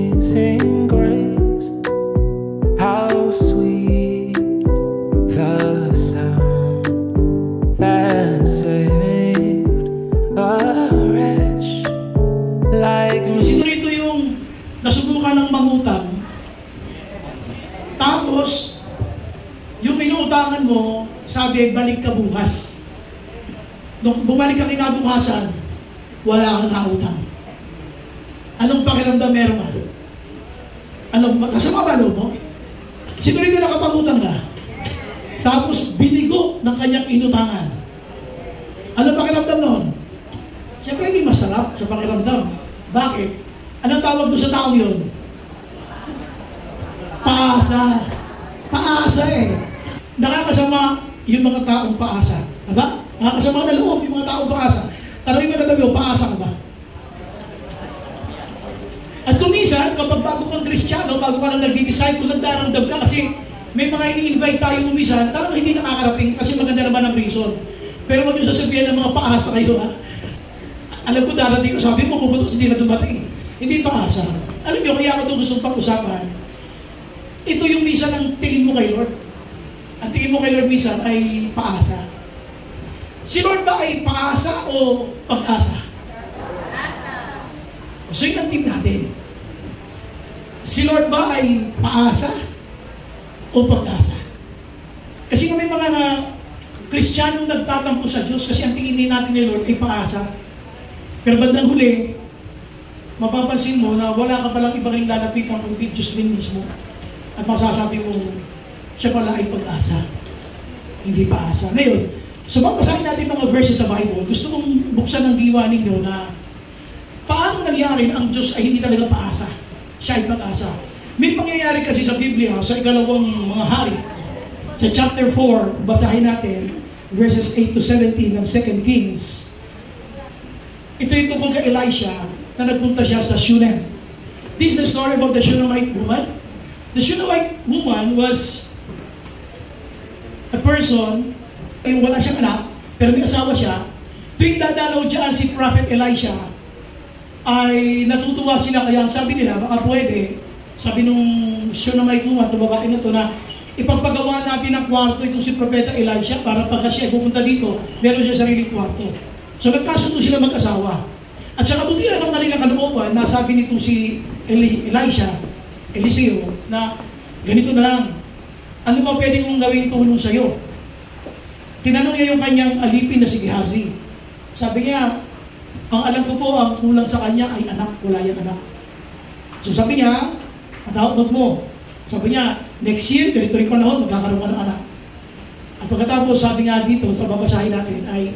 Amazing grace, how sweet the sound that saved a wretch like me. Sino rito yung nasubukan ng mangutang, tapos yung inuutangan mo, sabi, balik ka bukas. Nung bumalik ka kinabukasan, wala kang nautang. Anong pakiramdam meron ka? Kasama ba loob mo? Sino rito nakapangutang na? Tapos binigo ng kanyang inutangan. Anong pakiramdam noon? Siyempre hindi masarap sa pakiramdam. Bakit? Anong tawag mo sa taong yun? Paasa. Paasa eh. Nakakasama yung mga taong paasa. Diba? Nakakasama na loob yung mga taong paasa. Tanong yung magkatabi mo, paasa ka ba? At kumisan, kapag bago kang Kristiyano, bago ka lang nag-disciple, nagdaramdam ka kasi may mga ini-invite tayo kumisan, talagang hindi nakakarating kasi maganda naman ang reason. Pero wag yung sasabihin ng mga paasa kayo, ha? Alam ko darating ko, sabi mo, pupunta kasi hindi na dumating. Hindi paasa. Alam nyo, kaya ako ito gustong pag-usapan. Ito yung misa ng tingin mo kay Lord. Ang tingin mo kay Lord misa ay paasa. Si Lord ba ay paasa o pag-asa? Paasa. So yun ang team natin. Si Lord ba ay paasa o pag-asa? Kasi may mga Kristiyanong nagtatampo sa Diyos kasi ang tingin natin ni Lord ay paasa. Pero bandang huli, mapapansin mo na wala ka palang ibang lalapitan kundi Diyos rin mismo. At masasabi mo, siya pala ay pag-asa. Hindi paasa. Ngayon, so babasahin natin mga verses sa Bible. Gusto kong buksan ng diwa ninyo na paano nangyari na ang Diyos ay hindi talaga paasa. Siya ay pag-asa. May pangyayari kasi sa Biblia, sa ikalawang mga hari. Sa chapter 4, basahin natin, verses 8 to 17 ng 2 Kings. Ito yung tungkol kay Elisha na nagpunta siya sa Shunem. This is the story about the Shunammite woman. The Shunammite woman was a person, ay wala siyang anak, pero may asawa siya. Tuwing dadalaw dyan si Prophet Elisha, ay natutuwa sila, kaya sabi nila, baka pwede, sabi nung Shunammite woman, itong babae na ito, na ipagpagawa natin ang kwarto itong si Propeta Elisha para pagka siya pupunta dito, meron siya sariling kwarto. So nagkasundo sila mag-asawa. At sa kabutihan ng kanilang kalooban, nasabi nitong si Eliseo, na ganito na lang, ano ba pwede kong gawing tulong sa'yo? Tinanong niya yung kanyang alipin na si Gehazi. Sabi niya, ang alam ko po, ang kulang sa kanya ay anak, wala yung anak. So sabi niya, matawag mo. Sabi niya, next year, ganito rin panahon, magkakaroon ka ng anak. At pagkatapos, sabi nga dito, sa babasahin natin, ay,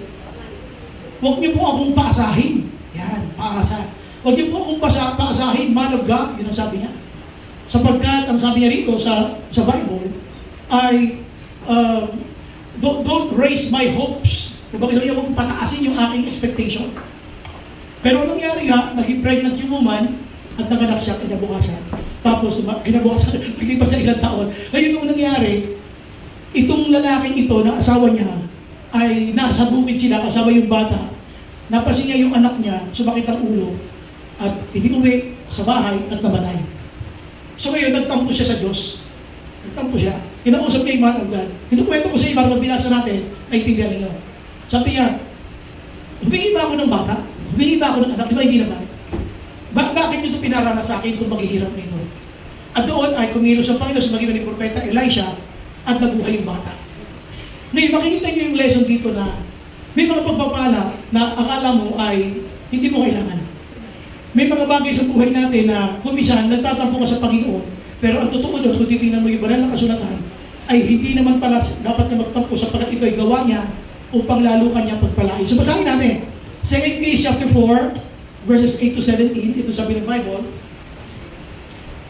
huwag niyo po akong paasahin. Yan, paasa. Huwag niyo po akong paasahin, man of God, yun ang sabi niya. Sapagkat, ang sabi niya rito sa Bible, ay, don't raise my hopes. Kung bakit niya huwag pataasin yung aking expectation. Pero nangyari nga, naging pregnant yung woman, at nanganak siya kinabukasan. Tapos, kinabukasan, naglipas sa ilang taon. Ngayon nung nangyari, itong lalaking ito na asawa niya, ay nasa bukid sila, kasama yung bata. Napasin niya yung anak niya, sumakit ang ulo, at iniuwi sa bahay at namatay. So ngayon, nagtampo siya sa Diyos. Nagtampo siya. Kinausap niya yung man of God. Kinukwento ko sa iyo, para magbinasa natin, ay tingnan ninyo. Sabi niya, humingi ba ako ng bata? Humingi ba ako ng anak? Di ba hindi naman? Bakit nyo ito pinaranas sa akin itong maghihirap na ito? At doon ay kumilos ang Panginoon sa magitan ni Propeta Elisha at nabuhay yung bata. Ngayon, makikita nyo yung lesson dito na may mga pagpapala na akala mo ay hindi mo kailangan. May mga bagay sa buhay natin na kumisan, nagtatampo ka sa Panginoon, pero ang totoo doon, kung titingnan mo yung banal na kasulatan, ay hindi naman pala dapat na magtampo sapagkat ito ay gawa niya upang lalo kanya pagpalain. So basahin natin. 2 Kings chapter 4, verses 8 to 17, ito sabi ng Bible.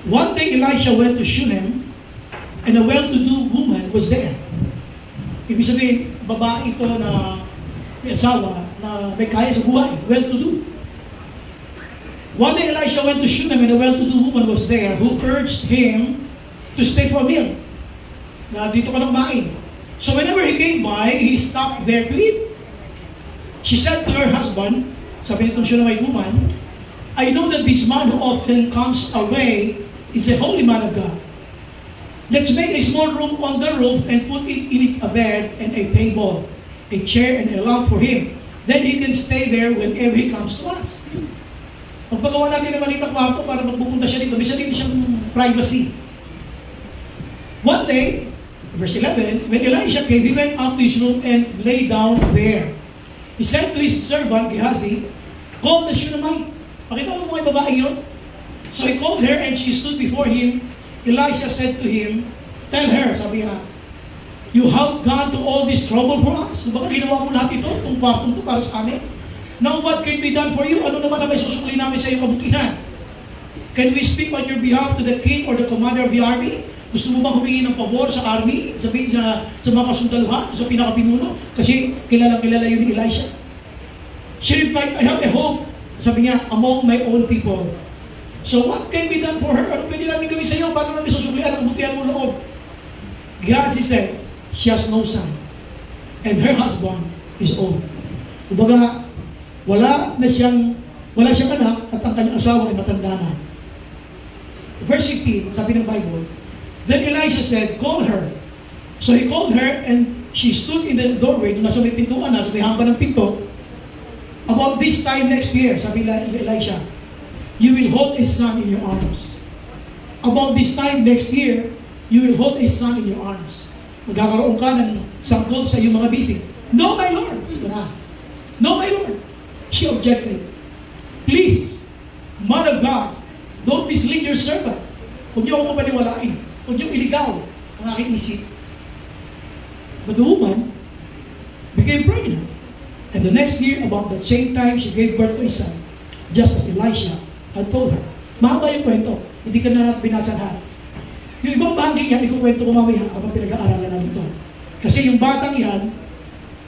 One day Elisha went to Shunem, and a well-to-do woman was there. Ibig sabihin, babae ito na may asawa, na may kaya sa buhay, well-to-do. One day Elisha went to Shunem, and a well-to-do woman was there who urged him to stay for a meal. Na dito ka lang kumain. So whenever he came by, he stopped there to eat. She said to her husband, sabi nitong Shunammite woman, I know that this man who often comes our way is a holy man of God. Let's make a small room on the roof and put in it a bed and a table, a chair and a lamp for him. Then he can stay there whenever he comes to us. Magpagawa natin ng maliit na kwarto para magpupunta siya dito. May sarili siyang privacy. One day, verse 11, when Elisha came, he went up to his room and lay down there. He said to his servant, Gehazi, call the Shunammite. Pakita mo mga babae yun. So he called her and she stood before him. Elisha said to him, tell her, sabi niya, you have gone to all this trouble for us. Kung baka ginawa mo lahat ito, itong kwartong ito para sa amin. Now what can be done for you? Ano naman ang may susukli namin sa iyong kabutihan? Can we speak on your behalf to the king or the commander of the army? Gusto mo bang humingi ng pabor sa army? Sabihin sa mga kasundaluhan, sa pinakapinuno? Kasi kilala yun ni Elisha. She replied, I have a hope. Sabi niya, among my own people. So what can be done for her? Ano pwede namin gawin sa iyo? Paano namin susuklian ang kabutihan mo loob? Gehazi said, she has no son, and her husband is old. Kumbaga, wala siyang anak at ang kanyang asawa ay matanda na. Verse 16, sabi ng Bible, then Elisha said, call her. So he called her and she stood in the doorway, doon nasa may pintuan na, sa may hamba ng pinto. About this time next year, sabi Elisha, you will hold a son in your arms. About this time next year, you will hold a son in your arms. Magkakaroon ka ng sanggol sa iyong mga bisig. No, my Lord. Ito na. No, my Lord. She objected. Please, man of God, don't mislead your servant. Huwag niyo akong mapaniwalain. Huwag niyo iligaw ang aking isip. But the woman became pregnant. And the next year, about that same time, she gave birth to a son, just as Elisha had told her. Mahaba yung kwento. Hindi ka na natin binasa lahat. Yung ibang bahagi yan, ikukwento ko mamaya habang pinag-aaralan namin ito. Kasi yung batang yan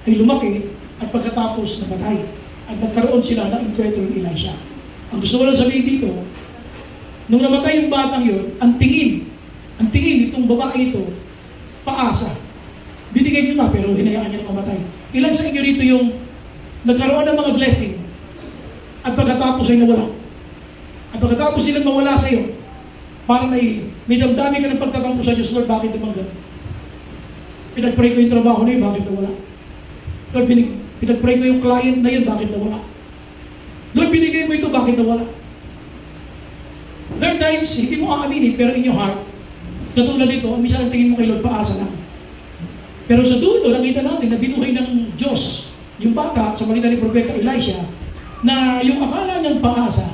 ay lumaki at pagkatapos namatay. At nagkaroon sila ng enkwentro ni Elisha. Ang gusto ko lang sabihin dito, nung namatay yung batang yun, ang tingin itong babae ito, paasa. Binigay nyo nga pero hinayaan niya na mamatay. Ilan sa inyo rito yung nagkaroon ng mga blessing at pagkatapos ay nawala? At pagkatapos silang mawala sa iyo, parang may damdamin ka ng pagtatampo sa Diyos, Lord, bakit naman gano'n? Pinag-pray ko yung trabaho na yun, bakit nawala? Lord, pinag-pray ko yung client na yun, bakit nawala? Lord, binigay mo ito, bakit nawala? There are times, hindi mo aaminin, pero in your heart, katulad nito, minsan ang tingin mo kay Lord, paasa lang. Pero sa dulo, nakita natin na binuhay ng Diyos, yung bata, sa malita ni Propeta Elisha, na yung akala niyang paasa,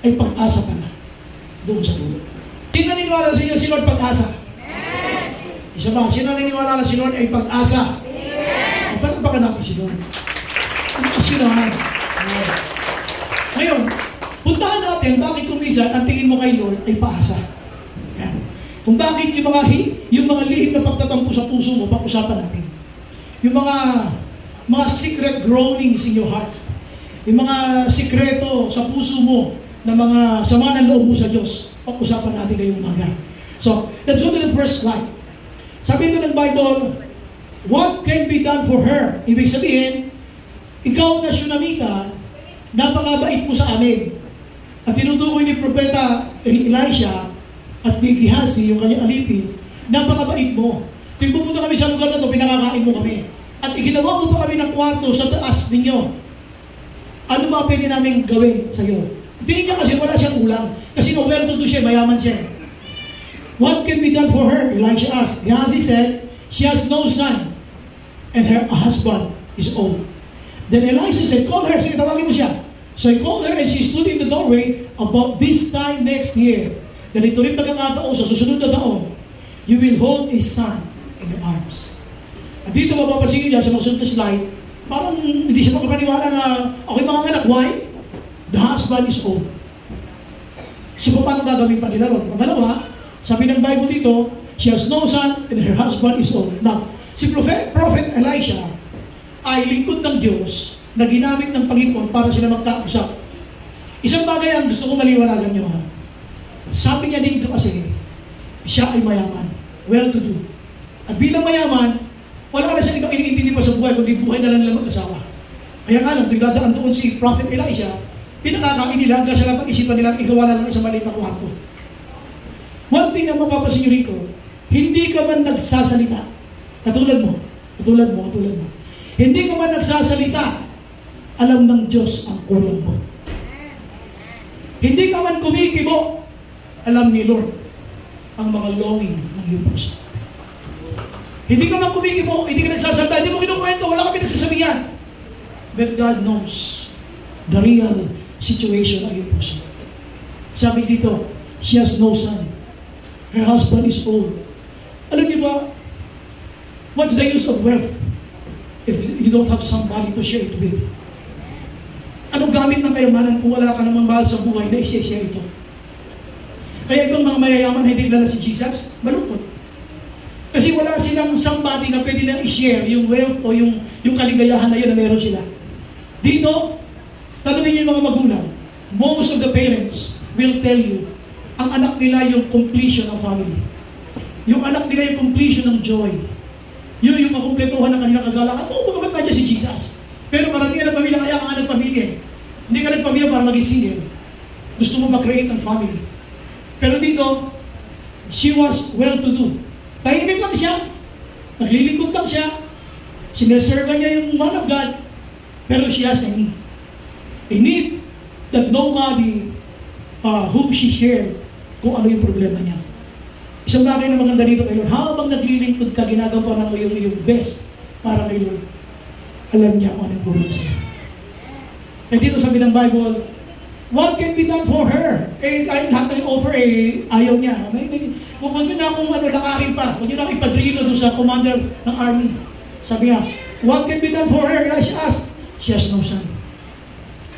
ay pag-asa pala doon sa dulo. Sino naniniwala sa inyo si Lord pag-asa? Isa ba? Sino naniniwala na si Lord ay pag-asa? Pagpapakanan natin si Lord. Ang kasirahan. Ngayon, puntahan natin bakit kumisa ang tingin mo kay Lord ay paasa. Yan. Kung bakit yung mga lihim na pagtatampo sa puso mo, pag-usapan natin. Yung mga secret groanings in your heart. Yung mga sikreto sa puso mo na mga sama ng loob mo sa Diyos, pag-usapan natin ngayong umaga. So, let's go to the first slide. Sabi ito ng Bible, what can be done for her? Ibig sabihin, ikaw na Shunammita, napakabait mo sa amin. At tinutukoy ni Propeta Elisha at ni Gehazi, yung kanyang alipin, napakabait mo. Kung pumunta kami sa lugar na ito, pinakakain mo kami. At iginawa mo pa kami ng kwarto sa taas ninyo. Ano ba pwede namin gawin sa iyo? Tingin niya kasi wala siyang ulang. Kasi well-to-do siya, mayaman siya. What can be done for her? Elisha asked. Gehazi said, she has no son, and her husband is old. Then Elisha said, call her. Sige, tawagin mo siya. So he called her and she stood in the doorway. About this time next year, ganito rin pagkakataon sa susunod na taon, you will hold a son in your arms. At dito mapapansin niyo dyan sa mga slide, parang hindi siya makapaniwala na okay mga anak, why? The husband is old. So paano gagawin pa nila ron? Pangalawa, sabi ng Bible dito, she has no son and her husband is old. Now, si Prophet Elisha ay lingkod ng Diyos na ginamit ng Panginoon para sila magkausap. Isang bagay ang gusto ko maliwanagan nyo ha. Sabi niya dito kasi, siya ay mayaman, well-to-do. At bilang mayaman, wala na siyang ibang iniintindi pa sa buhay, kundi buhay na lang mag-asawa. Kaya nga lang, nagdadaan doon si Prophet Elijah, pinakakain nila hanggang sa pag-isipan nila, igawa na lang isang maliit na kwarto. One thing na mapapasin nyo rito, hindi ka man nagsasalita, katulad mo. Hindi ka man nagsasalita, alam ng Diyos ang kulang mo. Hindi ka man kumikibo, alam ni Lord ang mga longing ng iyong puso. Hindi ka man kumikibo, hindi ka nagsasalita, hindi mo kinukwento, wala kami nagsasabihan. But God knows the real situation ng iyong puso. Sabi dito, she has no son. Her husband is old. Alam niyo ba, what's the use of wealth if you don't have somebody to share it with? Anong gamit ng kayamanan kung wala ka namang mahal sa buhay na i-share ito? Kaya ibang mga mayayaman hindi kilala si Jesus, malungkot. Kasi wala silang somebody na pwede lang i-share yung wealth o yung kaligayahan na yun na meron sila. Dito, tanungin niyo yung mga magulang. Most of the parents will tell you, ang anak nila yung completion ng family. Yung anak nila yung completion ng joy. Yun yung makumpletuhan ng kanilang kagalakan. Oo, bagamat nandiyan si Jesus. Pero karamihan ng pamilya, kaya ka nga nagpamilya. Hindi ka nagpamilya para maging single. Gusto mo mag-create ng family. Pero dito, she was well-to-do. Tahimik lang siya. Naglilingkod lang siya. Sineserva niya yung man of God. Pero she has a need. A need that nobody whom she shared kung ano yung problema niya. Isang bagay na maganda dito kay Lord, habang naglilingkod ka, ginagawa mo yung best para kay Lord. Alam niya kung anong kulang sa'yo. Kaya dito sabi ng Bible, what can be done for her? Lahat ng offer, ayaw niya. Huwag nyo na akong lakarin pa. Huwag nyo na akong ipadrito doon sa commander ng army. Sabi niya, what can be done for her? Elijah asked, she has no son.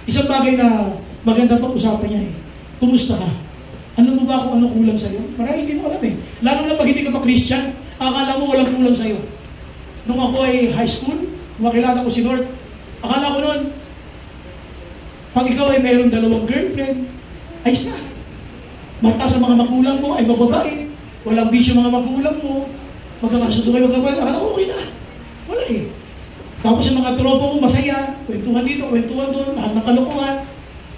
Isang bagay na magandang pag-usapan niya kumusta ka? Ano mo ba kung ano kulang sa'yo? Marahil hindi mo alam Lalo na pag hindi ka pa Christian, akala mo walang kulang sa'yo. Nung ako ay high school, makilala ko si Lord, akala ko noon, pag ikaw ay mayroong 2 girlfriend, ayos na. Mata sa mga magulang mo ay mababae, walang bisyo mga magulang mo, magkakasundo kayo magkabal, akala ko okay na. Wala Tapos yung mga tropa mo masaya, kwentuhan dito, kwentuhan doon, lahat ng kalokohan.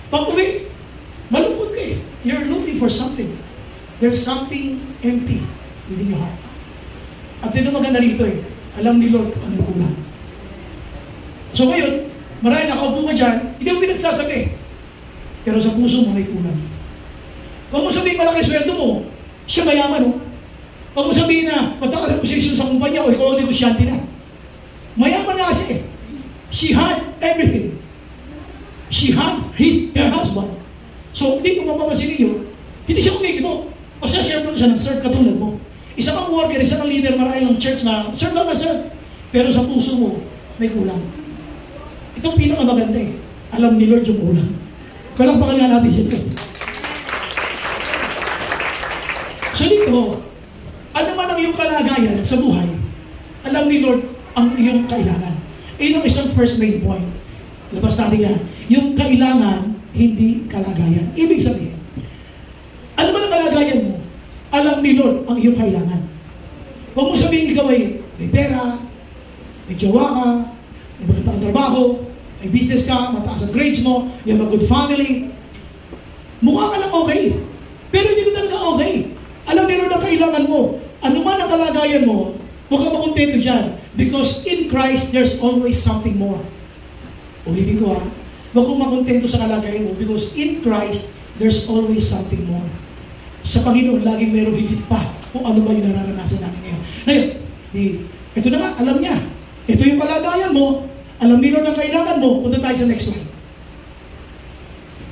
Pag-uwi, malungkot ka You're looking for something. There's something empty within your heart. At ito maganda rito alam ni Lord kung ano yung kulang. So ngayon, marahil nakaupo ka dyan, hindi mo pinagsasabi. Pero sa puso mo may kulang. Huwag mo sabihin malaki sweldo mo, siya mayaman Huwag mo sabihin na mataas ang posisyon sa kumpanya o ikaw ang negosyante na. Mayaman na siya She had everything. She had her husband. So, hindi ko mapapansin ninyo, hindi siya kumikibo. Masya-share mo siya ng serve katulad mo. Isa kang worker, isa kang leader, marahil ng church na, serve lang na serve. Pero sa puso mo, may kulang. Itong pinakamaganda Alam ni Lord yung kulang. Palakpakan nga natin siya. So dito, ano man ang iyong kalagayan sa buhay, alam ni Lord ang iyong kailangan. Iyon ang isang first main point. Labas natin yan. Yung kailangan, hindi kalagayan. Ibig sabihin, ano man ang kalagayan mo, alam ni Lord ang iyong kailangan. Huwag mo sabihin ikaw ay may pera, may jowa ka, may magandang trabaho, may business ka, mataas ang grades mo, you have a good family. Mukha ka lang okay. Pero hindi ka talaga okay. Alam ni Lord ang kailangan mo. Ano man ang kalagayan mo, huwag ka makontento dyan. Because in Christ, there's always something more. Ulitin ko huwag kong makontento sa kalagayan mo because in Christ, there's always something more. Sa Panginoon, laging mayroong higit pa kung ano ba yung nararanasan natin ngayon. Ngayon, ito na nga, alam niya. Ito yung kalagayan mo, alam ni Lord ang kailangan mo, punta tayo sa next one.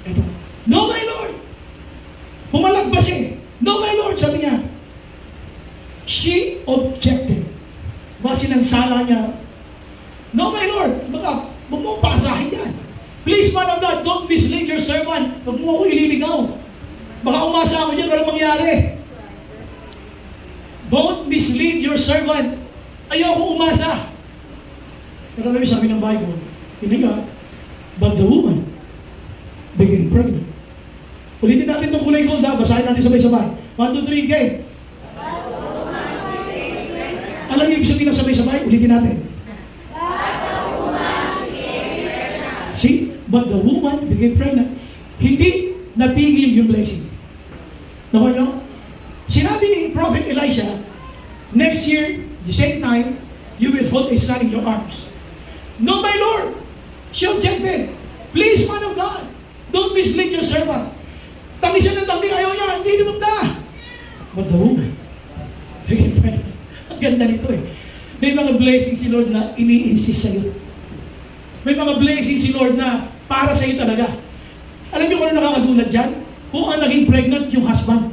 Ito. No, my Lord! Pumalagpas No, my Lord! Sabi niya. She objected. Sinansala niya. No, my Lord! Baka, huwag mo paasahin yan. Please, man of God, don't mislead your servant. Huwag mo ako ililigaw. Baka umasa ako dyan, walang mangyari. Don't mislead your servant. Ayoko umasa. Pero alam sabi ng Bible, tiniga, but the woman became pregnant. Ulitin natin itong kulay gold basahin natin sabay-sabay. 1, 2, 3, game. Alam niyo ibig sabihin ng sabay-sabay? Ulitin natin. but the woman became pregnant. Hindi napigil yung blessing. Nakuha nyo? Sinabi ni Prophet Elisha, next year, the same time, you will hold a son in your arms. No, my Lord! She objected. Please, man of God, don't mislead your servant. Tangi siya ng tangi, ayaw niya, hindi naman na. But the woman became pregnant. Ang ganda nito eh. May mga blessings si Lord na ini-insist sa'yo. May mga blessings si Lord na para sa'yo talaga. Alam niyo kung ano nakakagulat dyan? Kung ang naging pregnant yung husband.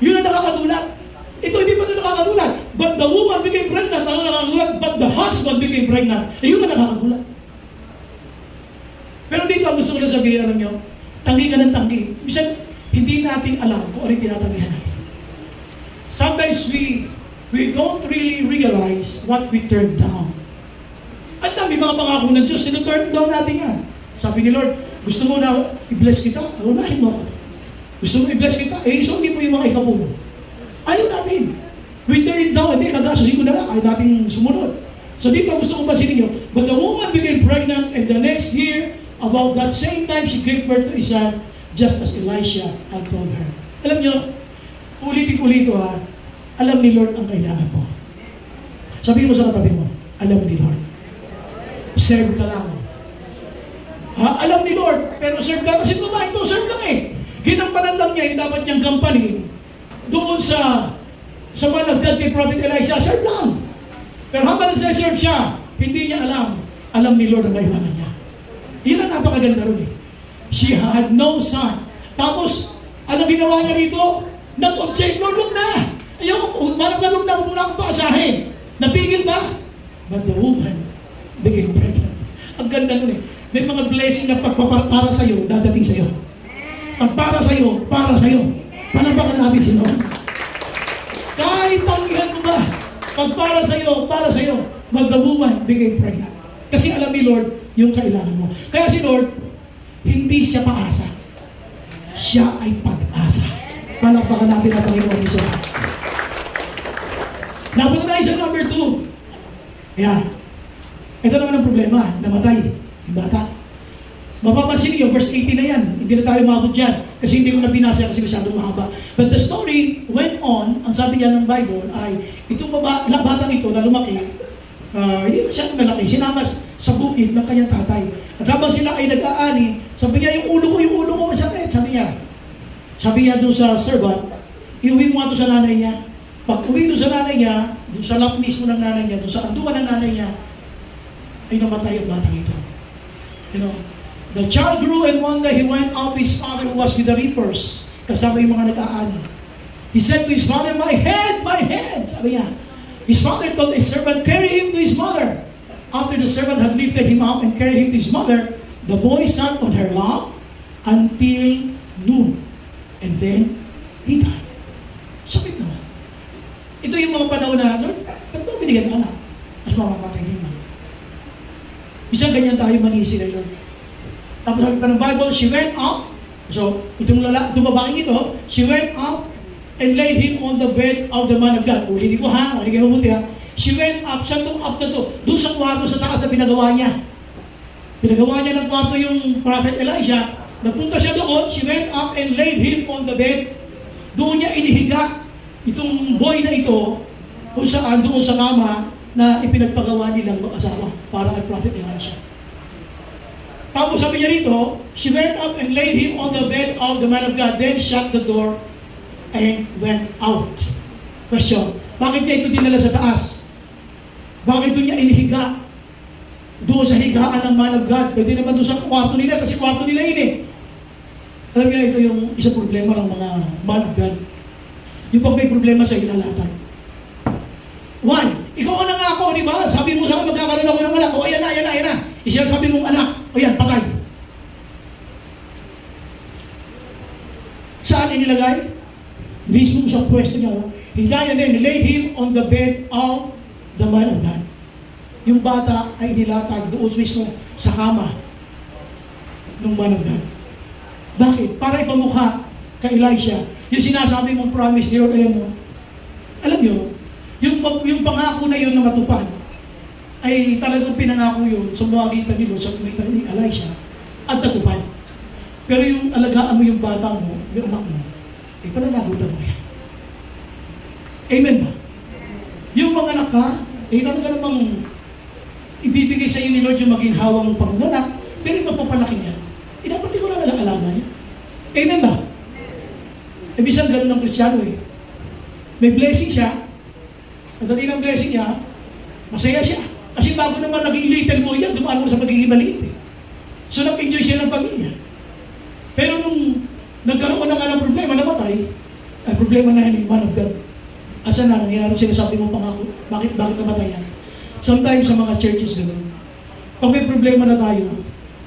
Yun ang nakakagulat. Ito hindi pa ito nakakagulat. But the woman became pregnant. Ano nakakagulat? But the husband became pregnant. Yun ang nakakagulat. Pero dito ang gusto ko na sabihin, alam niyo, tanggi ka ng tanggi. Minsan, hindi natin alam kung ano yung tinatanggihan natin. Sometimes we don't really realize what we turn down. At dami mga pangako ng Diyos, sinu-turn down natin yan. Sabi ni Lord, gusto mo na i-bless kita? Unahin mo. Gusto mo i-bless kita? Isundin mo yung mga ikapulo. Ayaw natin. We turn it down. Hindi, kagasusin ko na lang. Ayaw natin sumunod. So dito gusto ko pansinin nyo. But the woman became pregnant and the next year, about that same time, she gave birth to a son, just as Elisha had told her. Alam nyo, ulitin-ulito ha, alam ni Lord ang kailangan mo. Sabihin mo sa katabi mo, alam ni Lord. Serve ka lang. Ha? Alam ni Lord, pero serve ka kasi babae ito, serve lang eh. Ginampanan lang niya yung dapat niyang gampanin doon sa managdad kay Prophet Elisha, serve lang. Pero habang nagsaserve siya, hindi niya alam ni Lord ang kailangan niya. Yun ang napakaganda ron eh. She had no son. Tapos, anong ginawa niya rito? Nag-object, Lord, huwag na. Ayaw, marang na huwag na, huwag na akong paasahin. Napigil ba? But the woman became pregnant. Ang ganda nun eh. May mga blessing na para sa'yo, dadating sa'yo. Pag para sa'yo, para sa'yo. Panabakan natin si Lord. Kahit tanggihan mo ba, pag para sa'yo, but the woman became pregnant. Kasi alam ni Lord yung kailangan mo. Kaya si Lord, hindi siya paasa. Siya ay pag-asa. Palakpakan natin ang Panginoon Iso. Napunta tayo sa number 2. Ayan. Ito naman ang problema. Namatay yung bata. Mapapansin niyo, verse 18 na yan. Hindi na tayo mabot dyan. Kasi hindi ko na binasa kasi masyadong mahaba. But the story went on. Ang sabi niya ng Bible ay, itong batang ito na lumaki, hindi masyadong malaki. Sinama sa bukid ng kanyang tatay. At habang sila ay nag-aani, sabi niya, yung ulo ko masakit. Sabi niya doon sa servant, iuwi mo nga doon sa nanay niya. Pag uwi doon sa nanay niya, doon sa lap mismo ng nanay niya, doon sa anduan ng nanay niya, ay namatay ang batang ito. You know, the child grew and one day he went out to his father who was with the reapers. Kasama yung mga nag-aani. He said to his father, my head, my head! Sabi niya. His father told his servant, carry him to his mother. After the servant had lifted him up and carried him to his mother, the boy sat on her lap until noon. And then, he died. Sakit naman. Ito yung mga panahon na, Lord, ba't mo binigyan ng anak? At mamamatay din lang. Isang ganyan tayo manisi na Lord. Tapos sabi pa ng Bible, she went up. So, itong babaeng ito, she went up and laid him on the bed of the man of God. Ulitin ko ha, ulitin ko mabuti ha. She went up, saan itong up na to? Doon sa kwarto sa taas na pinagawa niya. Pinagawa niya ng kwarto yung Prophet Elijah. Nagpunta siya doon, she went up and laid him on the bed. Doon niya inihiga itong boy na ito kung saan doon sa kama na ipinagpagawa nilang mag-asawa para kay Prophet Elijah. Tapos sabi niya rito, she went up and laid him on the bed of the man of God, then shut the door and went out. Question, bakit niya ito dinala sa taas? Bakit doon niya inihiga? Doon sa higaan ng man of God. Pwede naman doon sa kwarto nila kasi kwarto nila yun eh. Alam niya, ito yung isang problema ng mga man of God. Yung pag may problema sa ilalatan. Why? Ikaw ang nangako, di ba? Sabi mo sa akin, magkakaroon ako ng anak. O, ayan na. Isya sabi mong anak. O yan, patay. Saan inilagay? Mismo sa pwesto niya. He died and then laid him on the bed of the man of God. Yung bata ay nilatag doon mismo sa kama ng man of God. Bakit? Para ipamukha kay Elisha. Yung sinasabi mong promise ni Lord, ayan mo. Alam nyo, yung pangako na yun na matupad, ay talagang pinangako yun sa magitan ni Lord, sa magitan ni Elisha, at natupad. Pero yung alagaan mo yung bata mo, yung anak mo, eh pananagutan mo yan. Amen ba? Yung mga anak ka, eh talaga namang ibibigay sa iyo ni Lord yung maginhawang panganak, pero yung mapapalaki niya, eh dapat ikaw na nag-aalaman niya. Amen ba? Eh bisan ganun ng Kristiyano eh. May blessing siya, pagdating ng blessing niya, masaya siya. Kasi bago naman naging little boy yan, dumaan mo sa pagiging maliit eh. So nag-enjoy siya ng pamilya. Pero nung nagkaroon na nga ng problema, namatay, ay problema na yan, man of God. Asa na nangyari, sinasabi mo pangako, bakit namatay yan? Sometimes sa mga churches gano'n. Pag may problema na tayo,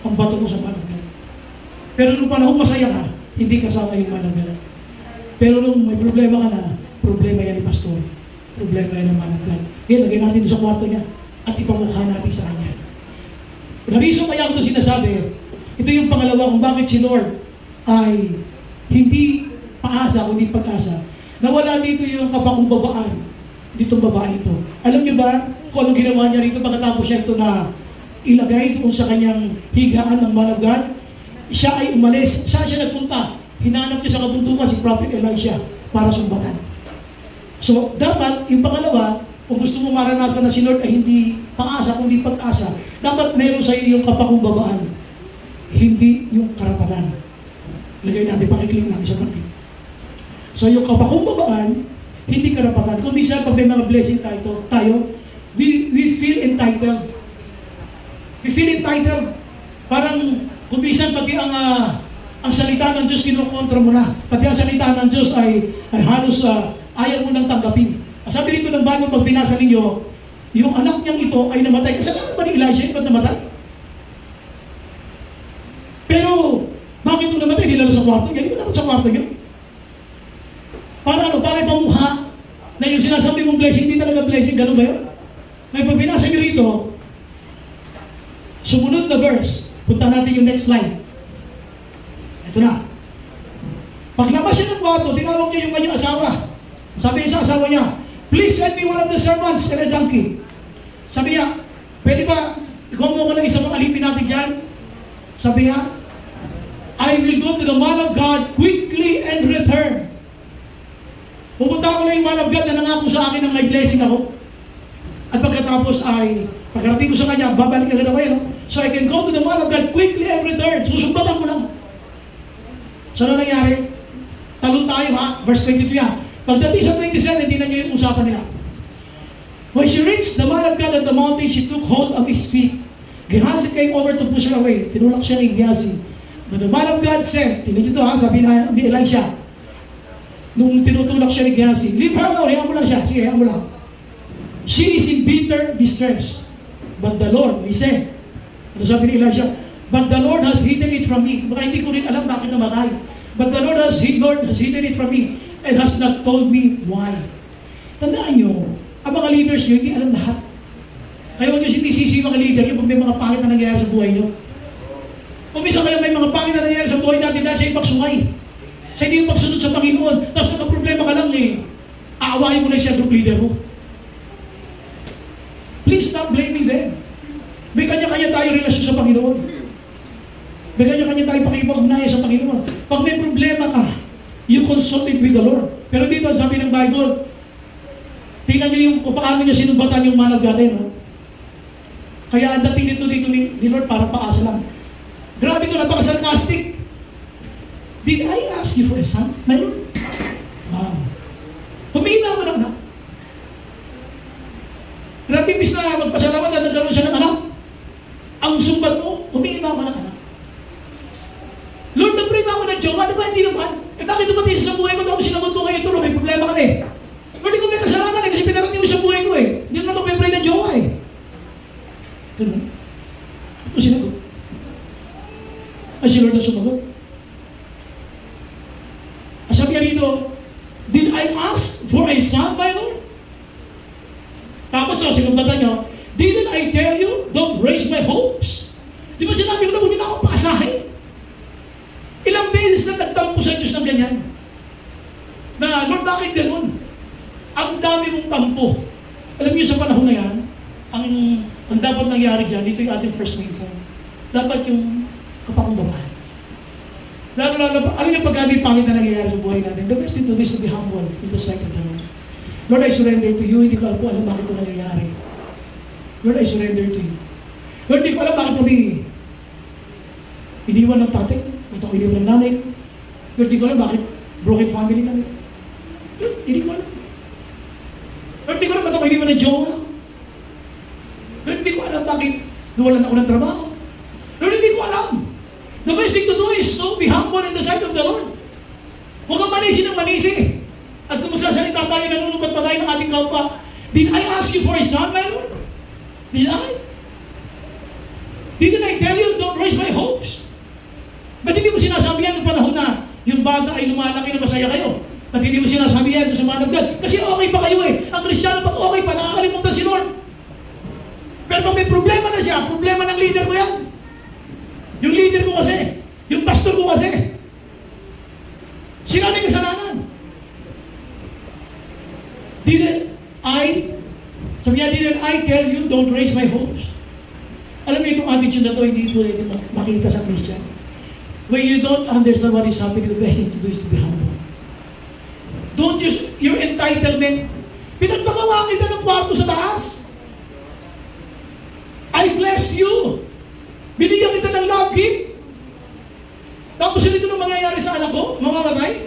ang bato mo sa man of God. Pero nung panahon masaya ka, hindi kasama yung man of God. Pero nung may problema ka na, problema yan ni pastor. Problema yan ng man of God. Yan, lagyan natin sa kwarto niya at ipamukha natin sa kanya. The reason kaya ito sinasabi, ito yung pangalawa kung bakit si Lord ay hindi paasa, kundi pag-asa. Nawala dito yung kapakumbabaan ditong babae ito. Alam niyo ba kung anong ginawa niya rito pagkatapos siya ito na ilagay doon sa kanyang higaan ng man of God? Siya ay umalis. Saan siya nagpunta? Hinanap niya sa kabundukan si Prophet Elisha para sumbatan. So, dapat, yung pangalawa, kung gusto mo maranasan na si Lord ay hindi pang-asa, kundi pag-asa, dapat meron sa iyo yung kapakumbabaan, hindi yung karapatan. Lagay natin, pakikling natin sa pagkling. So, yung kapakumbabaan, hindi karapatan. Kung minsan, pag may mga blessing tayo, we feel entitled. We feel entitled. Parang, kung minsan, pati ang salita ng Diyos, kinukontra mo na. Pati ang salita ng Diyos ay halos ayaw mo nang tanggapin. Sabi rito ng Bible, pag binasa ninyo, yung anak niyang ito ay namatay. Kasalanan ba ni Elijah? Ba't namatay? Pero, bakit ito namatay? Hindi lalo sa kwarto niya. Hindi ba dapat sa kwarto niya? Para ano? Para ipamuha na yung sinasabi mong blessing, hindi talaga blessing. Ganun ba yun? Ngayon, pag binasa niyo rito, sumunod na verse, punta natin yung next slide. Ito na. Paglabas siya ng kwarto, tinawag niya yung kanyang asawa. Sabi niya sa asawa niya, please send me one of the servants and a donkey. Sabi niya, pwede ba, ikaw mo ko ng isang mga alipin natin dyan? Sabi niya, I will go to the man of God quickly and return. Pupunta ko na yung man of God na nangako sa akin ng may blessing ako. At pagkatapos ay, pagkarating ko sa kanya, babalik agad ako yan. So I can go to the man of God quickly and return. Susumbatan ko lang. So ano nangyari? Talon tayo ha, verse 22 yan. Pagdating sa 27, tingnan nyo yung usapan nila. When she reached the man of God at the mountain, she took hold of his feet. Gehazi came over to push her away. Tinulak siya ni Gehazi. But the man of God said, tingnan nyo ito ha, sabi ni Elisha, nung tinutulak siya ni Gehazi, leave her alone, hayaan mo lang siya. Sige, hayaan mo lang. She is in bitter distress. But the Lord, he said, ano sabi ni Elisha? But the Lord has hidden it from me. Baka hindi ko rin alam bakit namatay. But the Lord has hidden it from me and has not told me why. Tandaan nyo, ang mga leaders nyo, hindi alam lahat. Kaya huwag nyo sinisisi yung mga leader nyo pag may mga pangit na nangyayari sa buhay nyo. Kung minsan kayo may mga pangit na nangyayari sa buhay natin dahil sa yung pagsungay. Sa hindi yung pagsunod sa Panginoon. Tapos nagka-problema ka lang eh. Aawain mo na siya group leader mo. Please stop blaming them. May kanya-kanya tayo relasyon sa Panginoon. May kanya-kanya tayo pakipag-ugnayan sa Panginoon. Pag may problema ka, you consult it with the Lord. Pero dito, sabi ng Bible, tingnan nyo yung kung paano niya sinumbatan yung man of God. No? Kaya ang dating dito ni Lord para paasa lang. Grabe ito, napaka-sarcastic. Did I ask you for a son, my Lord? Wow. Humina mo ng anak. Grabe, bis na magpasalamat na nagkaroon siya ng anak. Ang sumbat mo, humina mo ng anak. Lord, nag-pray ba ako ng jowa? Diba, hindi naman. Eh, bakit dumating sa buhay ko? Tapos sinagot ko ngayon tulo, may problema ka na eh. Lord, hindi ko may kasalanan eh, kasi pinarating mo sa buhay ko eh. Hindi naman ako may pray ng jowa eh. Ganun. Ito sinagot. Ay, si Lord na sumagot. Sabi niya rito, did I ask for a son, my Lord? Tapos sinumbatan niyo, didn't I tell you, don't raise my hopes? Di ba sinabi ko na huwag na akong paasahin? Ilang beses na nagtampo sa Diyos ng ganyan. Na, Lord, bakit ganun? Ang dami mong tampo. Alam niyo sa panahon na yan, ang Ang dapat nangyari dyan, dito yung ating first main point. Dapat yung kapakumbabaan. Lalo, alam niyo pag may pangit na nangyayari sa buhay natin, the best thing to do is to be humble in the sight of the Lord. Lord, I surrender to you. Hindi ko alam bakit ito nangyayari. Lord, I surrender to you. Lord, hindi ko alam bakit kami iniwan ng tatay, bakit ako iniwan ng nanay. Lord, hindi ko alam bakit broken family kami. Lord, hindi ko alam. Lord, hindi ko alam bakit ako iniwan ng jowa. Lord, hindi ko alam bakit nawalan ako ng trabaho. Lord, hindi ko alam. The best thing to do is to be humble in the sight of the Lord. Huwag kang manisi ng manisi. At kung magsasalita tayo, nanunumbat pa tayo ng ating kapwa, did I ask you for a son, my Lord? Did I? Didn't I tell you, don't raise my hopes? Ba't hindi mo sinasabihan ng panahon na yung bata ay lumalaki na masaya kayo? Ba't hindi mo sinasabihan sa mga nagdad? Kasi okay pa kayo eh. Ang Kristiyano pag okay pa, nakakalimutan si Lord. Pero pag may problema na siya, problema ng leader ko yan. Yung leader ko kasi, yung pastor ko kasi, sila may kasalanan. Didn't I tell you, don't raise my hopes? Alam mo itong attitude na to, hindi ito makita sa Christian. When you don't understand what is happening, the best thing to do is to be humble. Don't use your entitlement. Pinagpagawa kita ng kwarto sa taas. I bless you. Binigyan kita ng love gift. Tapos ito na mangyayari sa anak ko, mamamatay.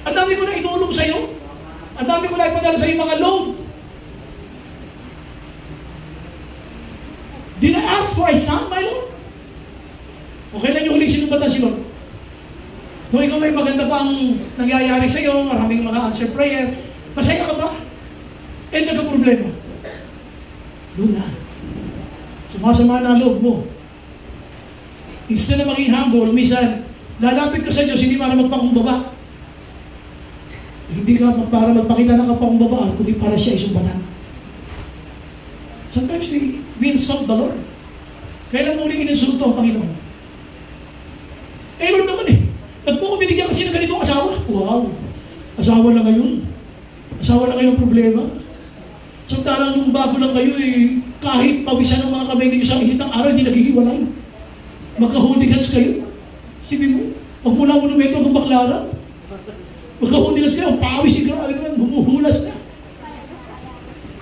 Ang dami ko na inulong sa'yo. Ang dami ko na ipadala sa'yo mga loan. Did I ask for a son, my Lord? Okay lang yung huling sinumbatan si Lord. Kung ikaw may maganda pang nangyayari sa'yo, maraming mga answer prayer, masaya ka ba? Eh, nagka-problema. Doon na. Sumasama na loob mo. Instead na maging humble, minsan, lalapit ka sa Diyos, hindi para magpakumbaba. Hindi ka para magpakita ng kapakumbabaan, kundi para siya isumbatan. Sometimes we insult the Lord. Kailan mo uling ininsulto ang Panginoon? Eh, Lord naman eh. Ba't mo ko binigyan kasi ng ganitong asawa? Wow! Asawa na ngayon. Asawa na ngayon problema. Samantalang nung bago lang kayo eh, kahit pawisan ng mga kamay ninyo sa init ng araw, hindi naghihiwalay. Magka-holding hands kayo. Sabi mo, pag mula monumento hanggang Baclaran, magka-holding hands kayo, pawis si grabe naman, humuhulas na.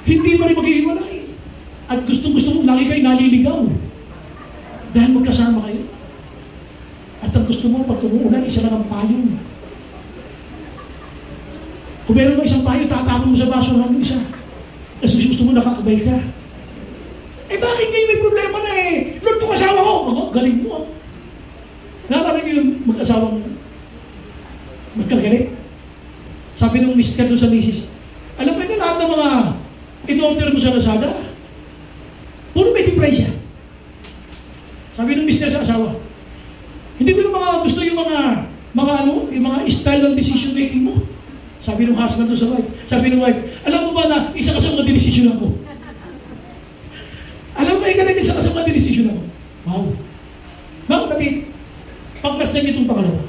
Hindi pa rin maghihiwalay. At gusto-gusto mong lagi kayo naliligaw. Dahil magkasama kayo. At ang gusto mo, pag tumuulan, isa lang ang payong. Kung meron mo isang payo, tatapon mo sa baso ng isa. Kasi gusto mo nakakabay ka. Eh bakit ngayon may problema na eh? Lord, kung asawa ko, galing mo. Nalaman niyo yung mag-asawang magkagalit. Sabi nung mister doon sa misis, alam mo na lahat ng mga in-order mo sa Lazada, puro may difference yan. Sabi nung mister sa asawa, hindi ko yung mga gusto yung mga style ng decision making mo. Sabi nung husband doon sa wife, sabi nung wife, alam mo ba na isa ka sa mga decision ako? Alam mo ba ikaw na isa ka sa mga decision ako? Wow. Mga kapatid, pagmasdan niyo itong pangalawa,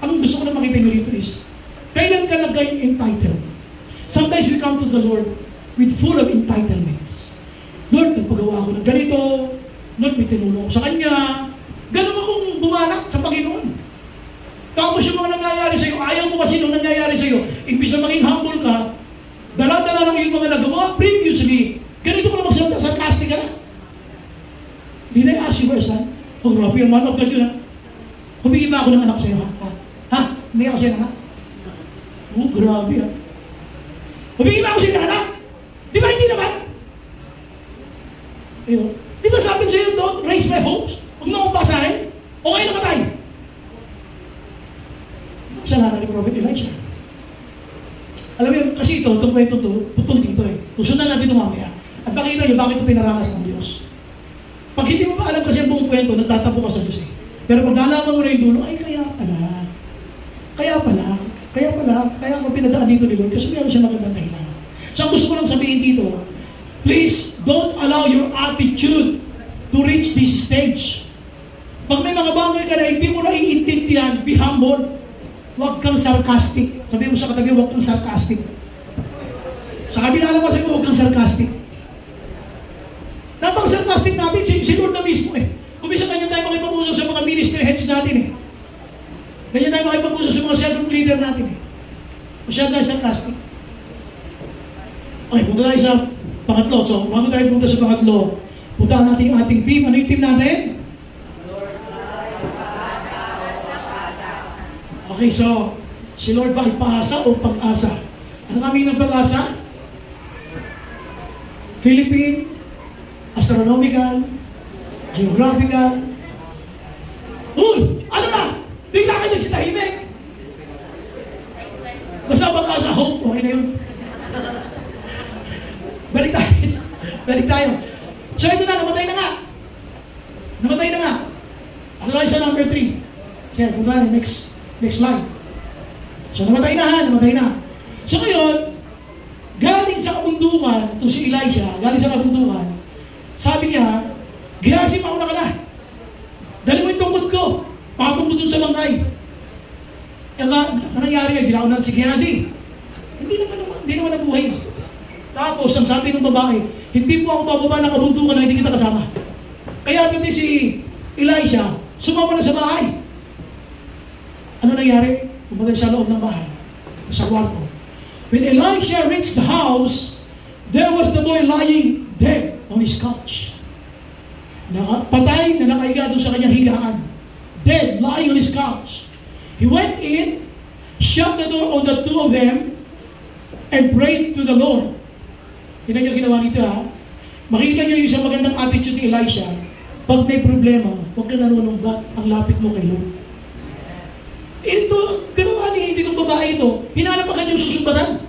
ang gusto ko na makita niyo rito is, kailan ka naging entitled? Sometimes we come to the Lord with full of entitlements. Lord, nagpagawa ako ng ganito. Lord, may tinulong ko sa Kanya. Ganun akong bumalak sa Panginoon. Tapos yung mga nangyayari sa'yo, ayaw mo kasi nung nangyayari sa'yo, imbis na maging humble ka, dala-dala lang yung mga nagawa previously, ganito ko na magsalita, sarcastic ka na. Did I ask you for a son? Oh, grabe, yung man of God yun ha. Humingi ba ako ng anak sa'yo ha? Ha? Humingi ako sa'yo ng anak? Oh, grabe ha. Humingi ba ako sa'yo ng anak? Di ba hindi naman? Ayun. Di ba sabi sa'yo, don't raise my hopes? Huwag na akong basahin. O ngayon namatay. Kasalanan ni Prophet Elijah. Alam mo yun, kasi itong kwento to, putol dito eh. Susundan natin ito mamaya. At makita nyo bakit ito pinaranas ng Diyos. Pag hindi mo pa alam kasi ang buong kwento, nagtatapo ka sa Diyos eh. Pero pag nalaman mo na yung dulo, ay kaya ako pinadaan dito ni Lord kasi meron siya magandang dahilan. So ang gusto ko lang sabihin dito, please don't allow your attitude to reach this stage. Pag may mga bagay ka na hindi mo na iintindihan, be humble. Huwag kang sarcastic. Sabihin mo sa katabi, huwag kang sarcastic. Sa kabila naman sa'yo, huwag kang sarcastic. Napaka-sarcastic natin, si Lord na mismo eh. Kung minsan ganyan tayo makipag-usap sa mga ministry heads natin eh. Ganyan tayo makipag-usap sa mga cell group leader natin eh. Masyadong tayo sarcastic. Okay, punta tayo sa pangatlo. So, bago tayo punta sa pangatlo, puntaan natin yung ating team. Ano yung team natin? Okay, so, si Lord ba ay paasa o pag-asa? Ano kami ng pag-asa? Philippine, astronomical, geographical. Uy! Ano na? Bigla ka nagsitahimik! Basta pag-asa, hope. Okay na yun. Balik tayo. Balik tayo. So ito na, namatay na nga. Namatay na nga. Ano tayo sa number 3? Sige, kung tayo, next slide. So namatay na ha, namatay na. So ngayon, galing sa kabundukan, ito si Elijah, galing sa kabundukan, sabi niya, Gehazi, mauna ka na. Dali mo yung tungkod ko. Patong mo dun sa bangkay. Ang nangyari ay, binaunan si Gehazi. Hindi naman nabuhay. Tapos, ang sabi ng babae, hindi po ako bababa ng kabundukan na hindi kita kasama. Kaya pati si Elisha, sumama na sa bahay. Ano nangyari? Kumbaga sa loob ng bahay, sa kwarto. When Elisha reached the house, there was the boy lying dead on his couch. Patay na nakahiga doon sa kanyang higaan. Dead, lying on his couch. He went in, shut the door on the two of them, and prayed to the Lord. Hindi nyo ginawa nito ha. Makita nyo yung isang magandang attitude ni Elisha. Pag may problema, huwag ka nanunumbat, ang lapit mo kay Lord. Ito, ginawa ni itong babae ito, hinanapakan yung susumbatan.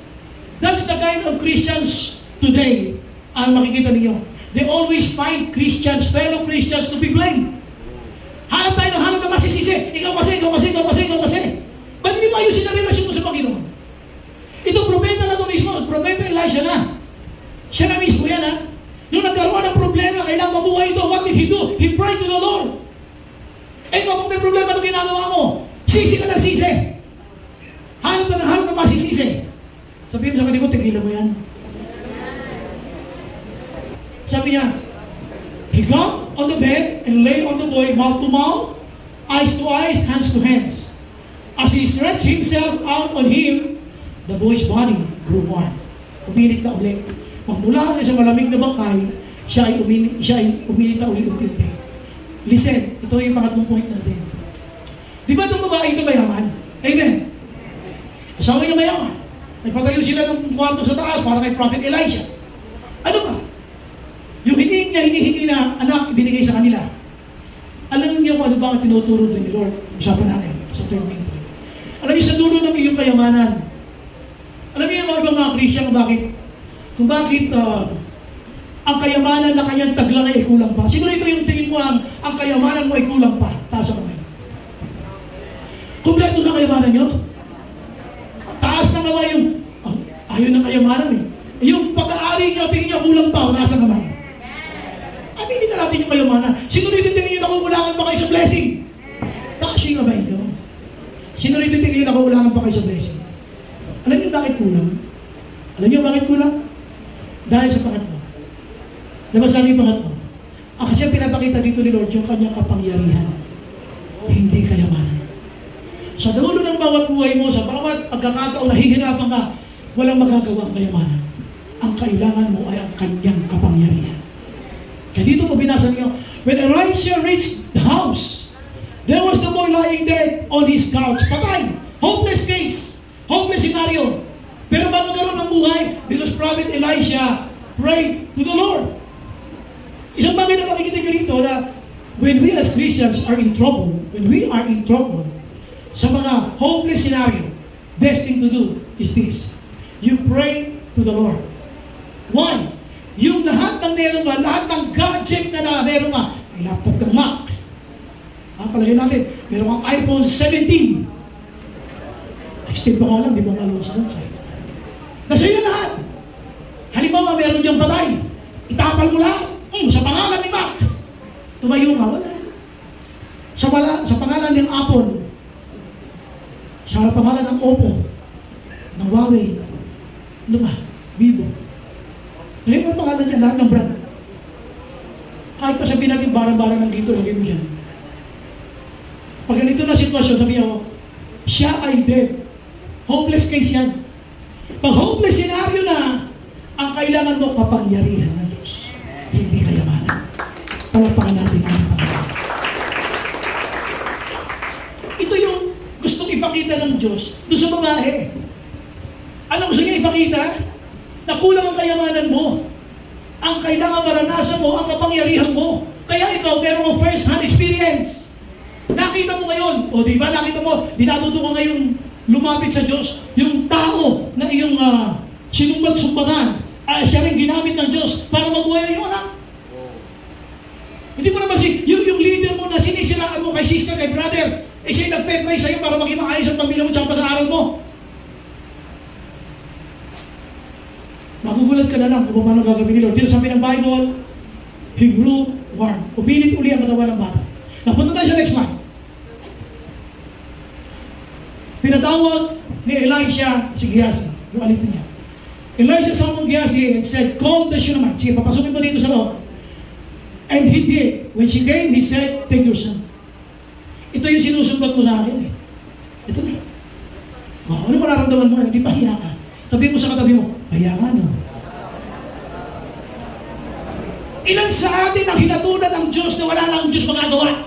That's the kind of Christians today ang makikita ninyo. They always find Christians, fellow Christians to be blamed. Hanap tayo ng hanap na masisisi. Ikaw kasi. Ba't hindi mo ayusin ang relasyon mo sa Panginoon? Ito, propeta na ito mismo. Propeta Elisha na. Siya na mismo yan ha. Nung nagkaroon ng problema, kailangan mabuhay ito. What did he do? He prayed to the Lord. Kung may problema ito ginagawa mo, sisi ka ng sisi. Hanap na masisisi. Sabihin mo sa kanila, tigilan mo yan. Sabi niya, he got on the bed and lay on the boy, mouth to mouth, eyes to eyes, hands to hands. As he stretched himself out on him, the boy's body grew warm. Uminit na ulit. Magmula sa malamig na bangkay, siya ay uminit na ulit-ulit. Listen, ito yung pangatlong point natin. Di ba itong babae ito mayaman? Amen. Asawa niya mayaman. Nagpatayo sila ng kwarto sa taas para kay Prophet Elisha. Ano ba? Yung hinihingi na anak, ibinigay sa kanila. Alam niyo kung ano ba ang tinuturo doon ni Lord? Usapan natin sa third main point. Alam niyo sa dulo ng iyong kayamanan. Alam niyo yung mga ibang mga Christian kung bakit ang kayamanan na kanyang taglang ay kulang pa. Siguro ito yung tingin mo ang kayamanan mo ay kulang pa. Taas ang kamay. Kumpleto na kayamanan nyo? Taas na naman yung ayaw ng kayamanan eh. Yung pag-aari nyo, tingin nyo kulang pa. Taas ang kamay. Aminin na natin yung kayamanan. Siguro ito tingin nyo nakukulangan pa kayo sa blessing. Taas yung kamay nyo. Siguro ito tingin nyo nakukulangan pa kayo sa blessing. Alam nyo bakit kulang? Alam nyo bakit kulang? Dahil sa pangatlo. Diba sabi yung pangatlo? Kasi ang pinapakita dito ni Lord yung kanyang kapangyarihan. Hindi kayamanan. Sa dulo ng bawat buhay mo, sa bawat pagkakataon, nahihirapan ka, walang magagawa ang kayamanan. Ang kailangan mo ay ang kanyang kapangyarihan. Kaya dito mo binasa niyo, when Elisha reached the house, there was the boy lying dead on his couch. Patay. Hopeless case. Hopeless scenario. Pero bago karoon ng buhay, because Prophet Elisha prayed to the Lord. Isang bagay na makikita nyo rito na when we as Christians are in trouble, sa mga hopeless scenario, best thing to do is this. You pray to the Lord. Why? Yung lahat ng meron ka, lahat ng gadget na meron ka, may laptop ng Mac. Palagay natin, meron kang iPhone 17. Steve pa nga lang, di ba malo sa website? Nasa iyo lahat. Halimbawa, meron diyang patay. Itapal mo lahat. Sa pangalan ni Mac. Tumayo ka, wala. Sa pangalan ng Apple. Sa pangalan ng Oppo. Ng Huawei. Ano ba? Vivo. Lahat yan, lahat ng brand. Kahit pa sabihin natin barang-barang ng dito, lagay mo dyan. Pag ganito na sitwasyon, sabi niya, siya ay dead. Hopeless case yan. Pag hopeless scenario na, ang kailangan mo kapangyarihan ng Diyos. Hindi kayamanan. Palapakan natin ang Panginoon. Ito yung gustong ipakita ng Diyos doon sa babae. Ano gusto niya ipakita? Na kulang ang kayamanan mo. Ang kailangan maranasan mo, ang kapangyarihan mo. Kaya ikaw, meron mo first-hand experience. Nakita mo ngayon, o di ba, nakita mo, dinatuto ka ngayon lumapit sa Diyos. Yung tao na iyong sinumbat-sumbatan, siya rin ginamit ng Diyos para mabuhay yung anak. Hindi mo naman yung leader mo na sinisiraan mo kay sister, kay brother, siya'y nagpe-pray sa'yo para maging maayos ang pamilya mo at pag-aaral mo. Magugulat ka na lang kung paano gagawin ni Lord. Dito sabi ng Bible, He grew warm. Uminit uli ang katawan ng bata. Napunta tayo sa next slide. Pinatawag ni Elisha si Gehazi, yung alipin niya. Elisha summoned Gehazi and said, call the Shunammite. Sige, papasukin mo dito sa loob. And he did. When she came, he said, take your son. Ito yung sinusumbat mo sa akin eh. Ito na. Ano mararamdaman mo? Hindi pahiya ka. Sabihin mo sa katabi mo, pahiya ka, no? Ilan sa atin ang hinatulan ng Diyos na wala na ang Diyos magagawa?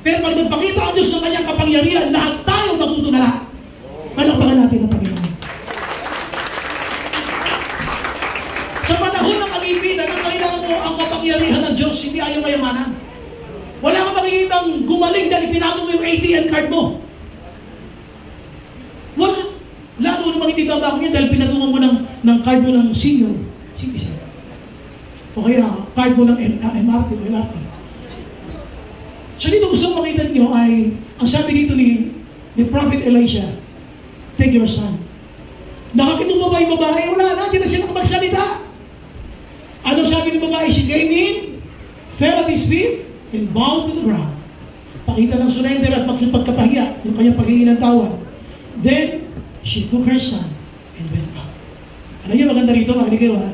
Pero pag nagpakita ang Diyos ng kanyang kapangyarihan, lahat tayo natutunala. Malakpakan natin ang Panginoon. Sa panahon ng alipitan, ang kailangan mo ang kapangyarihan ng Diyos, hindi ayaw kayamanan. Wala kang makikitang gumaling dahil ipinato mo yung ATM card mo. Wala. Lalo namang hindi babako niya dahil pinatungan mo ng card mo ng senior. Sige. O kaya card mo ng MRP o LRT. So dito gusto makita niyo ay, ang sabi dito ni Prophet Elisha, take your son. Nakakinong babae, wala na, hindi na sila magsalita. Ano sabi ng babae? She came in, fell at his feet, and bowed to the ground. Pakita ng surrender at pagkapahiya, yung kanyang paghingi ng tawad. Then, she took her son and went out. Alam niyo, maganda rito, makinig kayo ha.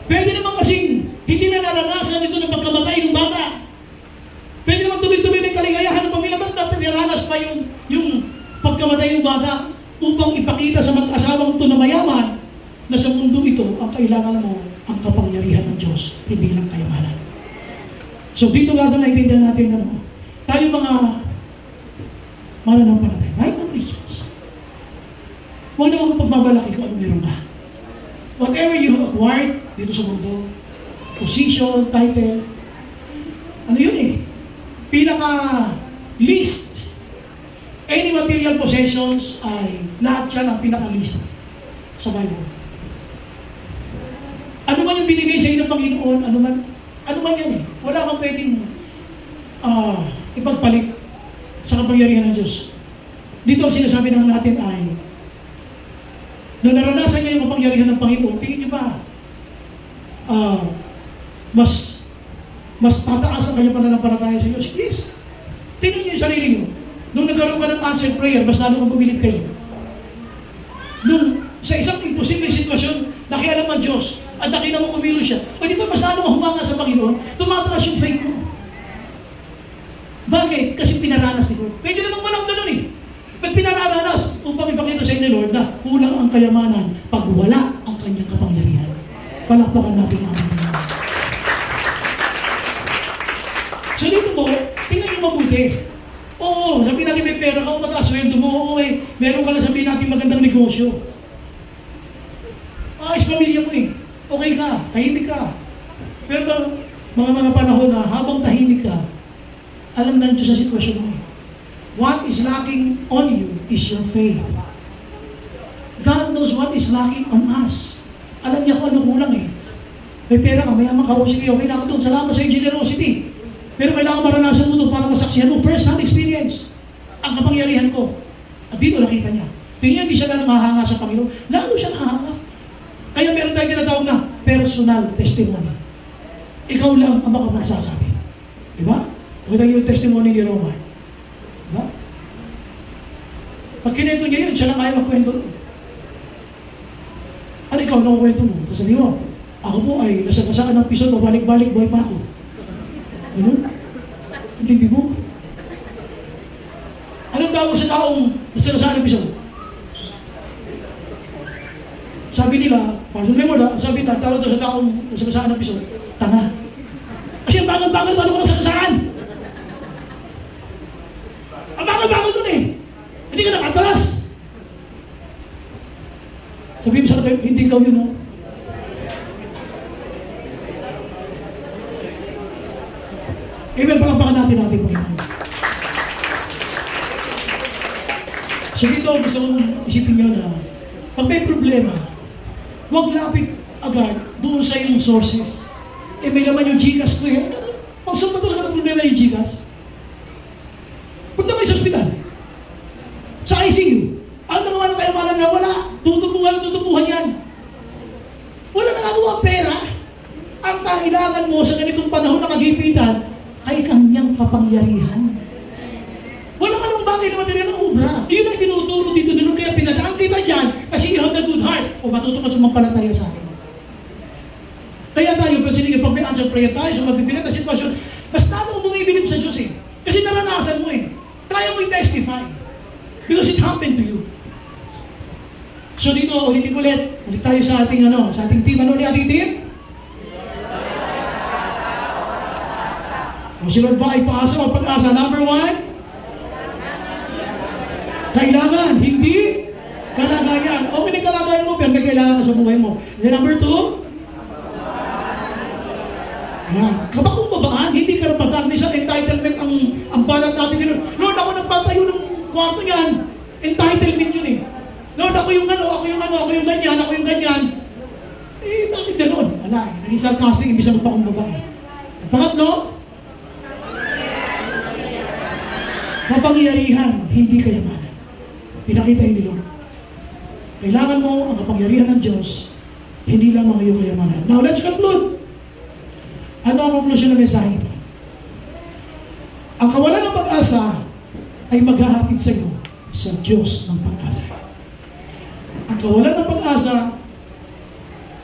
Pwede naman kasing hindi na naranasan ito ng pagkamatay ng bata. Pwede naman tuloy-tuloy ng kaligayahan ng pamilya. Ba't naranas pa yung pagkamatay ng bata upang ipakita sa mag-asawang ito na mayaman na sa mundo ito, ang kailangan mo ang kapangyarihan ng Diyos, hindi lang kayamanan. So dito nga naiintindihan natin tayo mga mananampalataya, kahit ng Christians. Huwag na akong pagmamalaki kung ano meron ka. Whatever you have acquired dito sa mundo, position, title, ano yun eh? Pinaka-least. Any material possessions ay lahat yan ang pinaka-least sa Bible. Ano man yung binigay sa iyo ng Panginoon, ano man yan eh. Wala kang pwedeng ipagpalit sa kapangyarihan ng Diyos. Dito ang sinasabi ng natin ay, nung naranasan niya yung kapangyarihan ng Panginoon, tingin niyo ba, mas tataas ang kanyang pananampalataya sa Diyos? Yes. Tingnan niyo yung sarili niyo. Nung nagkaroon ka ng answered prayer, mas lalo kang bumilib kayo. Nung sa isang imposibleng sitwasyon, nakialam ang Diyos, at nakita mo kumilo siya, o di ba mas lalo kang humanga sa Panginoon, tumataas yung faith mo. Bakit? Kasi pinaranas ni Lord. Pwede namang walang ganun eh. Pag pinaranas, upang ipakita sa inyo Lord na kulang ang kayamanan pag wala ang kanyang kapangyarihan. Palakpakan natin ang Panginoon. So dito po, tingnan niyo mabuti. Oo, sabihin natin may pera ka, mataas sweldo mo, oo, meron ka na sabihin natin magandang negosyo. Ayos pamilya mo eh. Okay ka, tahimik ka. Pero mga panahon na habang tahimik ka, alam na Diyos sa sitwasyon mo eh. What is lacking on you is your faith. God knows what is lacking on us. Alam niya kung ano kulang eh. May pera ka, mayaman ka, sige, okay na ito. Salamat sa iyong generosity. Pero kailangan maranasan mo ito para masaksihan mo first-hand experience. Ang kapangyarihan ko. At dito nakita niya. Tingnan hindi siya lang mahanga sa Panginoon. Lalo siya nakahanga. Kaya meron tayong tinatawag na personal testimony. Ikaw lang ang makapagsasabi. Diba? Pakita niyo yung testimony ni Romar. Diba? Pag kinento niya yun, siya lang kaya magkwento. Ano ikaw, nakukwento mo? Tapos sabi mo, Ako po ay nasagasaan ng piso, babalik-balik, buhay pa ako. Ano? Hindi mo? Anong tawag sa taong nasagasaan ng piso? Sabi nila, Pastor Leonard, sabi nila, tawag doon sa taong nasagasaan ng piso, tanga. Kasi ang bagal-bagal, paano ko nasagasaan? Ang bagal-bagal doon eh. Hindi ka nakatalas. Sabi mo sa kayo, hindi ikaw yun, no? Amen, palakpakan natin Panginoon. So dito, gusto kong isipin nyo na, pag may problema, huwag lapit agad doon sa iyong sources. May naman yung Gcash ko eh. Pag saan ba talaga ng problema yung Gcash? Punta kayo sa ospital. Sa ICU. Ang nagawa na kayo malam na wala. Tutubuhan yan. Wala nangagawa pera. Ang kailangan mo sa ganitong panahon na kagipitan ay kanyang kapangyarihan. Walang anong bagay na material ng obra. Yun ang pinuturo dito doon. Kaya pinadaan kita dyan kasi you have the good heart. O matuto ka sumampalataya sa akin. Kaya tayo, pag may answer prayer tayo sa mabibigat na sitwasyon, mas natin kung bumibilib sa Diyos eh. Kasi naranasan mo eh. Kaya mo i-testify. Because it happened to you. So dito, ulitin ulit. Balik tayo sa ating team. Ano ulit ating team? O si Lord ba ay paasa o pag-asa? Number 1? Kailangan, hindi kalagayan. Okay na kalagayan mo, pero may kailangan ka sa buhay mo. And then number 2? Ayan. Kabakumbabaan, hindi karapatan. Minsan entitlement ang balat natin din. Lord, ako nagpatayo ng kwarto niyan. Entitlement yun eh. Lord, ako yung ganyan. Eh, bakit gano'n? Wala eh. Naging sarcastic, ibig sa magpakumbaba eh. At pangatlo, kapangyarihan, hindi kayamanan. Pinakita yun ni Lord. Kailangan mo ang kapangyarihan ng Diyos, hindi lamang iyong kayamanan. Now, let's conclude. Ano ang conclusion ng mensahe ito? Ang kawalan ng pag-asa ay maghahatid sa iyo sa Diyos ng pag-asa. Ang kawalan ng pag-asa,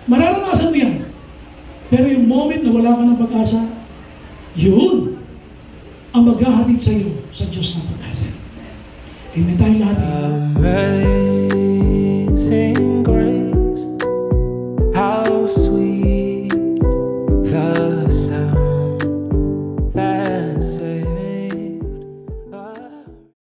mararanasan mo yan. Pero yung moment na wala ka ng pag-asa, yun ang maghahatid sa iyo sa Diyos ng pag-asa. Amen tayo lahat. Amen.